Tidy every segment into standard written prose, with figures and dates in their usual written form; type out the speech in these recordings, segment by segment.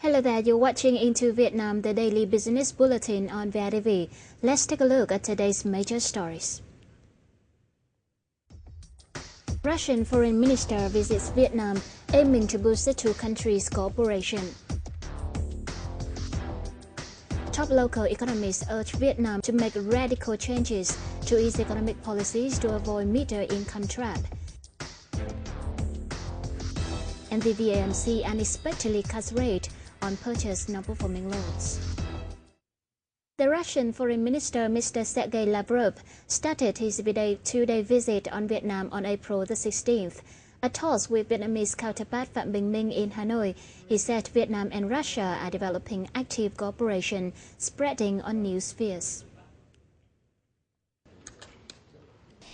Hello there, you're watching Into Vietnam, the daily business bulletin on VITV. Let's take a look at today's major stories. Russian Foreign Minister visits Vietnam, aiming to boost the two countries' cooperation. Top local economists urge Vietnam to make radical changes to its economic policies to avoid middle income trap. And the VAMC unexpectedly cuts rate on purchased non-performing loans. The Russian Foreign Minister Mr. Sergei Lavrov started his two-day visit on Vietnam on April the 16th. At talks with Vietnamese counterpart Phạm Bình Minh in Hanoi, he said Vietnam and Russia are developing active cooperation, spreading on new spheres.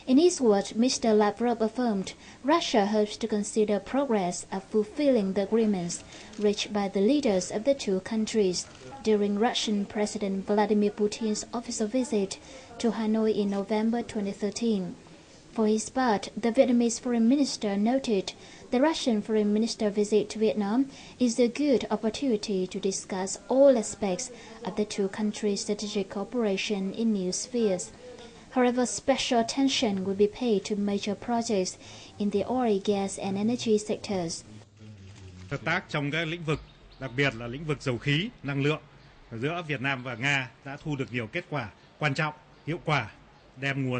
In his words, Mr. Lavrov affirmed Russia hopes to consider progress of fulfilling the agreements reached by the leaders of the two countries during Russian President Vladimir Putin's official visit to Hanoi in November 2013. For his part, the Vietnamese Foreign Minister noted the Russian Foreign Minister visit to Vietnam is a good opportunity to discuss all aspects of the two countries' strategic cooperation in new spheres. However, special attention will be paid to major projects in the oil, gas and energy sectors. Hợp tác trong các lĩnh vực, đặc biệt là lĩnh vực dầu khí, năng lượng giữa Việt Nam và Nga đã thu được nhiều kết quả quan trọng, hiệu quả, đem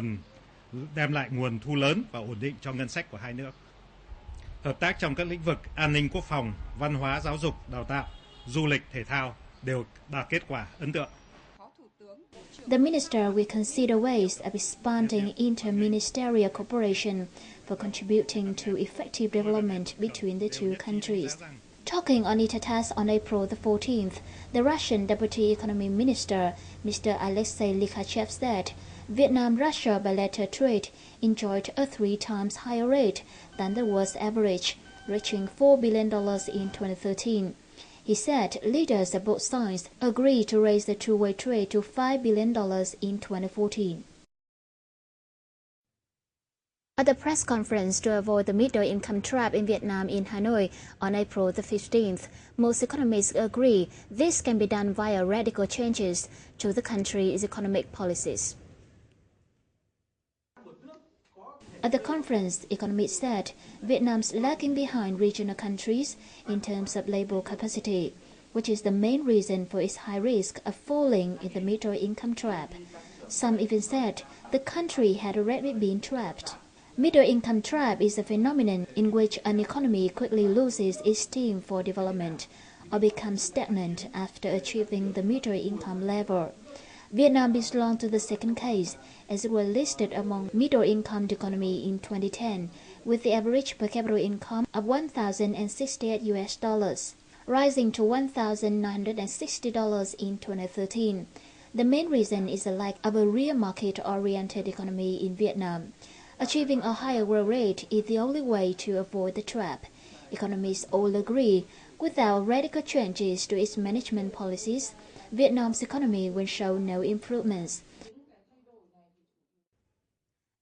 lại nguồn thu lớn và ổn định cho ngân sách của hai nước. Hợp tác trong các lĩnh vực an ninh quốc phòng, văn hóa, giáo dục, đào tạo, du lịch, thể thao đều đạt kết quả ấn tượng. The minister will consider ways of expanding inter-ministerial cooperation for contributing to effective development between the two countries. Talking on Itatas on April the 14th, the Russian Deputy Economy Minister, Mr. Alexei Likhachev, said Vietnam-Russia bilateral trade enjoyed a 3 times higher rate than the world's average, reaching $4 billion in 2013. He said leaders of both sides agreed to raise the two-way trade to $5 billion in 2014. At the press conference to avoid the middle-income trap in Vietnam in Hanoi on April the 15th, most economists agree this can be done via radical changes to the country's economic policies. At the conference, economists said Vietnam's lagging behind regional countries in terms of labor capacity, which is the main reason for its high risk of falling in the middle-income trap. Some even said the country had already been trapped. Middle-income trap is a phenomenon in which an economy quickly loses its steam for development or becomes stagnant after achieving the middle-income level. Vietnam belonged to the second case, as it was listed among middle-income economy in 2010, with the average per capita income of $1,068, rising to $1,960 in 2013. The main reason is the lack of a real market-oriented economy in Vietnam. Achieving a higher growth rate is the only way to avoid the trap. Economists all agree, without radical changes to its management policies, Vietnam's economy will show no improvements.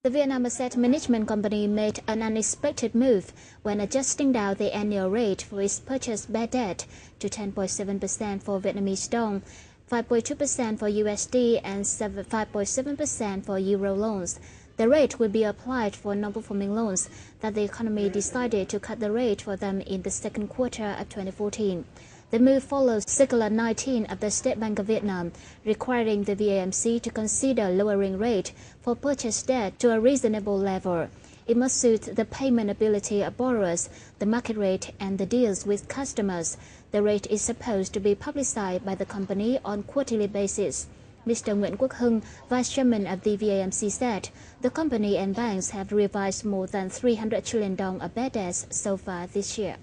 The Vietnam Asset Management Company made an unexpected move when adjusting down the annual rate for its purchased bad debt to 10.7% for Vietnamese dong, 5.2% for USD, and 5.7% for Euro loans. The rate will be applied for non-performing loans that the economy decided to cut the rate for them in the second quarter of 2014. The move follows Circular 19 of the State Bank of Vietnam, requiring the VAMC to consider lowering rate for purchased debt to a reasonable level. It must suit the payment ability of borrowers, the market rate, and the deals with customers. The rate is supposed to be publicized by the company on quarterly basis. Mr. Nguyễn Quốc Hưng, Vice Chairman of the VAMC, said the company and banks have revised more than 300 trillion dong of bad debts so far this year.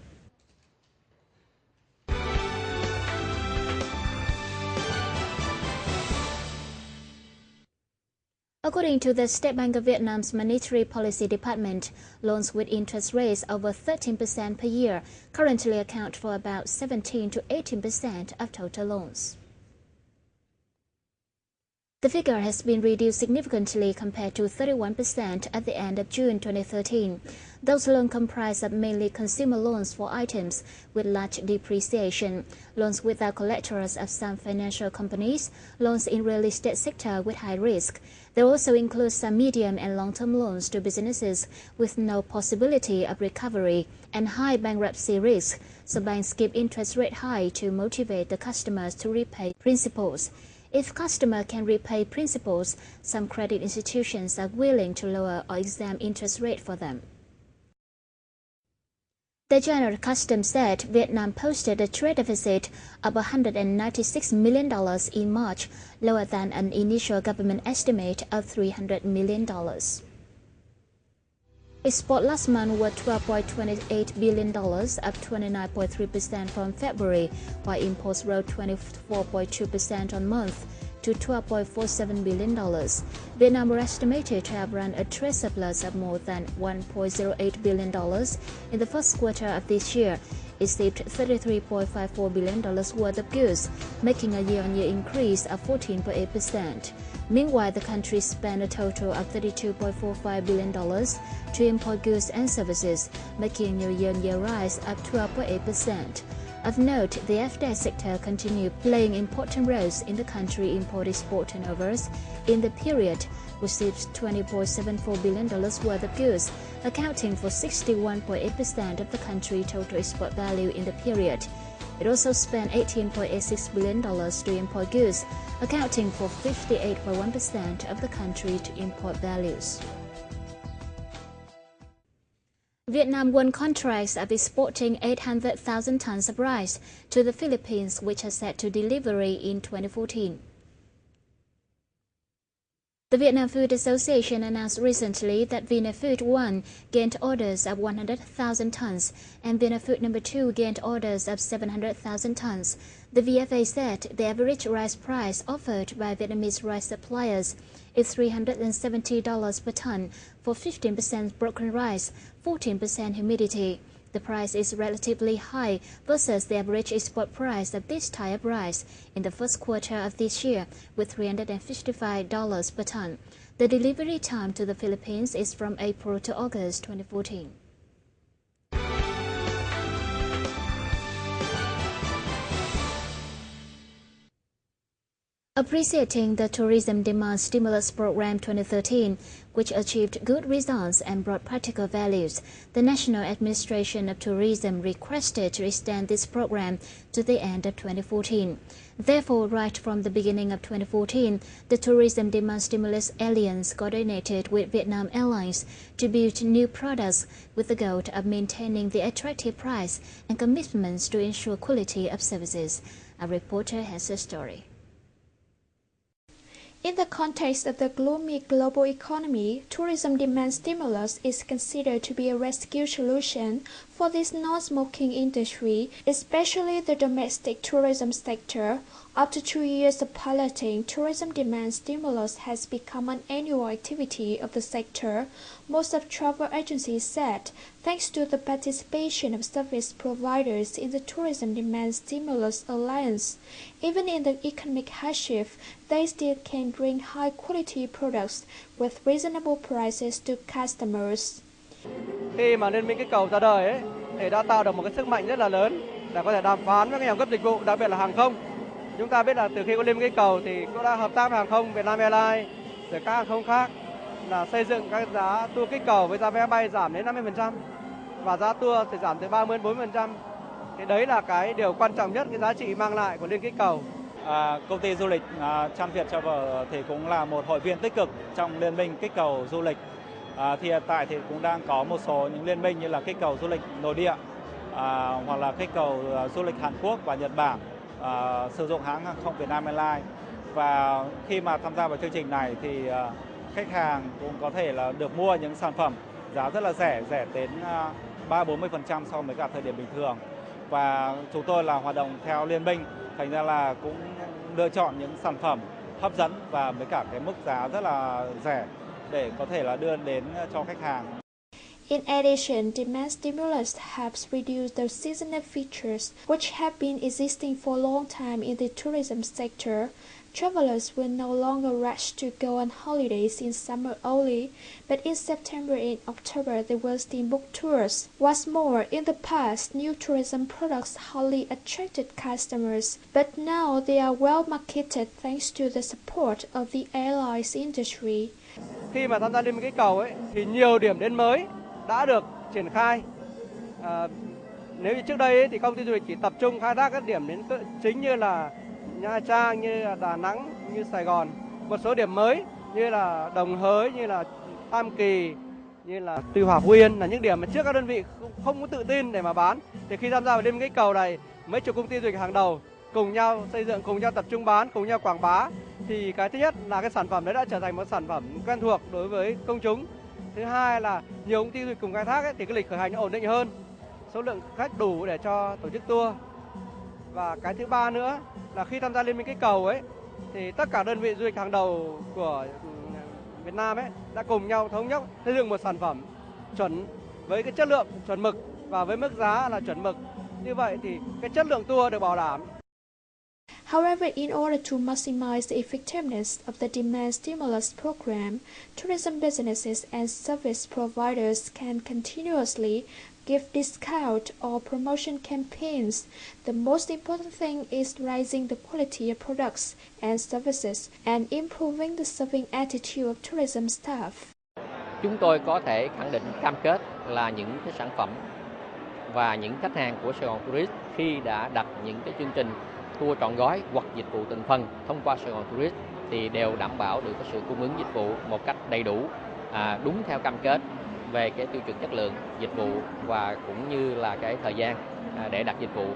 According to the State Bank of Vietnam's Monetary Policy Department, loans with interest rates over 13% per year currently account for about 17 to 18% of total loans. The figure has been reduced significantly compared to 31% at the end of June 2013. Those loans comprise of mainly consumer loans for items with large depreciation, loans without collaterals of some financial companies, loans in real estate sector with high risk. They also include some medium and long-term loans to businesses with no possibility of recovery and high bankruptcy risk, so banks keep interest rate high to motivate the customers to repay principals. If customer can repay principals, some credit institutions are willing to lower or exempt interest rate for them. The General Customs said Vietnam posted a trade deficit of $196 million in March, lower than an initial government estimate of $300 million. Exports last month were $12.28 billion, up 29.3% from February, while imports rose 24.2% on month to $12.47 billion. Vietnam were estimated to have run a trade surplus of more than $1.08 billion in the first quarter of this year. It shipped $33.54 billion worth of goods, making a year-on-year increase of 14.8%. Meanwhile, the country spent a total of $32.45 billion to import goods and services, making a year-on-year rise of 12.8%. Of note, the FDI sector continued playing important roles in the country's import-export turnovers. In the period, received $20.74 billion worth of goods, accounting for 61.8% of the country's total export value in the period. It also spent $18.86 billion to import goods, accounting for 58.1% of the country's import values. Vietnam won contracts of exporting 800,000 tons of rice to the Philippines, which are set to delivery in 2014. The Vietnam Food Association announced recently that Vietnam Food 1 gained orders of 100,000 tons and Vietnam Food No. 2 gained orders of 700,000 tons. The VFA said the average rice price offered by Vietnamese rice suppliers is $370 per ton for 15% broken rice, 14% humidity. The price is relatively high versus the average export price of this type of rice in the first quarter of this year, with $355 per ton. The delivery time to the Philippines is from April to August 2014. Appreciating the Tourism Demand Stimulus Program 2013, which achieved good results and brought practical values, the National Administration of Tourism requested to extend this program to the end of 2014. Therefore, right from the beginning of 2014, the Tourism Demand Stimulus Alliance coordinated with Vietnam Airlines to build new products with the goal of maintaining the attractive price and commitments to ensure quality of services. Our reporter has a story. In the context of the gloomy global economy, tourism demand stimulus is considered to be a rescue solution for this non-smoking industry, especially the domestic tourism sector. After 2 years of piloting, tourism demand stimulus has become an annual activity of the sector. Most of travel agencies said, thanks to the participation of service providers in the Tourism Demand Stimulus Alliance, even in the economic hardship, they still can bring high-quality products with reasonable prices to customers. Khi mà Liên minh kích cầu ra đời ấy, thì đã tạo được một cái sức mạnh rất là lớn để có thể đàm phán với các nhà cung cấp dịch vụ, đặc biệt là hàng không. Chúng ta biết là từ khi có Liên minh kích cầu thì cũng đã hợp tác với hàng không Vietnam Airlines, rồi các hàng không khác là xây dựng các giá tour kích cầu với giá vé bay giảm đến 50% và giá tour thì giảm từ 30 đến 40%. Thì đấy là cái điều quan trọng nhất, cái giá trị mang lại của Liên kích cầu. Công ty du lịch Chan Việt Travel thì cũng là một hội viên tích cực trong liên minh kích cầu du lịch. Thì hiện tại thì cũng đang có một số những liên minh như là kích cầu du lịch nội địa hoặc là kích cầu du lịch Hàn Quốc và Nhật Bản sử dụng hãng hàng không Vietnam Airlines. Và khi mà tham gia vào chương trình này thì khách hàng cũng có thể là được mua những sản phẩm giá rất là rẻ đến 30-40% so với cả thời điểm bình thường. Và chúng tôi là hoạt động theo liên minh, thành ra là cũng lựa chọn những sản phẩm hấp dẫn và với cả cái mức giá rất là rẻ để có thể là đưa đến cho khách hàng. In addition, demand stimulus helps reduce the seasonal features which have been existing for a long time in the tourism sector. Travelers will no longer rush to go on holidays in summer only, but in September and October they will still book tours. What's more, in the past, new tourism products hardly attracted customers, but now they are well marketed thanks to the support of the airlines industry. Khi mà tham gia Liên minh kích cầu thì nhiều điểm đến mới đã được triển khai. Nếu như trước đây thì công ty du lịch chỉ tập trung khai thác các điểm đến chính như là Nha Trang, như là Đà Nẵng, như Sài Gòn. Một số điểm mới như là Đồng Hới, như là Tam Kỳ, như là Tuy Hòa, Phú Yên là những điểm mà trước các đơn vị không có tự tin để mà bán. Thì khi tham gia vào Liên minh kích cầu này, mấy chục công ty du lịch hàng đầu cùng nhau xây dựng, cùng nhau tập trung bán, cùng nhau quảng bá. Thì cái thứ nhất là cái sản phẩm đấy đã trở thành một sản phẩm quen thuộc đối với công chúng. Thứ hai là nhiều công ty du lịch cùng khai thác thì cái lịch khởi hành nó ổn định hơn, số lượng khách đủ để cho tổ chức tour. Và cái thứ ba nữa là khi tham gia Liên minh kích cầu thì tất cả đơn vị du lịch hàng đầu của Việt Nam đã cùng nhau thống nhất xây dựng một sản phẩm chuẩn với cái chất lượng chuẩn mực và với mức giá là chuẩn mực. Như vậy thì cái chất lượng tour được bảo đảm. However, in order to maximize the effectiveness of the demand stimulus program, tourism businesses and service providers can continuously give discount or promotion campaigns. The most important thing is raising the quality of products and services and improving the serving attitude of tourism staff. Chúng tôi có thể khẳng định cam kết là những cái sản phẩm và những khách hàng của Sài Gòn Tourist khi đã đặt những cái chương trình tour trọn gói hoặc dịch vụ từng phần thông qua Sài Gòn Tourist thì đều đảm bảo được cái sự cung ứng dịch vụ một cách đầy đủ, đúng theo cam kết về cái tiêu chuẩn chất lượng dịch vụ và cũng như là cái thời gian để đặt dịch vụ.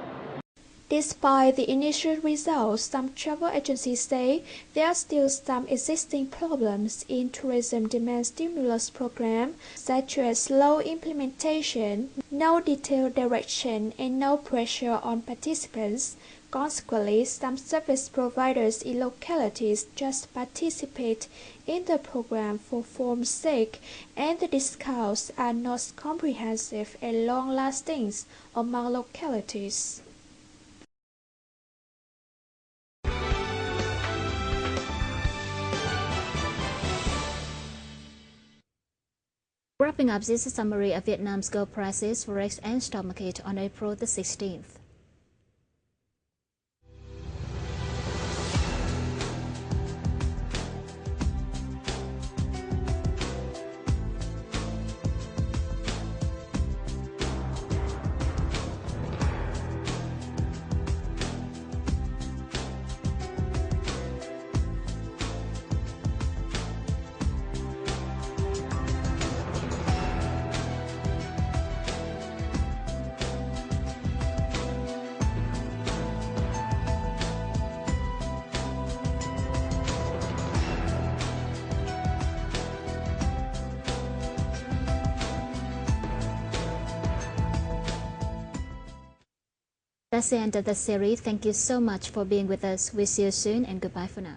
Despite the initial results, some travel agencies say there are still some existing problems in tourism demand stimulus program, such as slow implementation, no detailed direction, and no pressure on participants. Consequently, some service providers in localities just participate in the program for form's sake, and the discounts are not comprehensive and long-lasting among localities. Wrapping up this summary of Vietnam's gold prices, forex and stock market on April the 16th. That's the end of the series. Thank you so much for being with us. We'll see you soon and goodbye for now.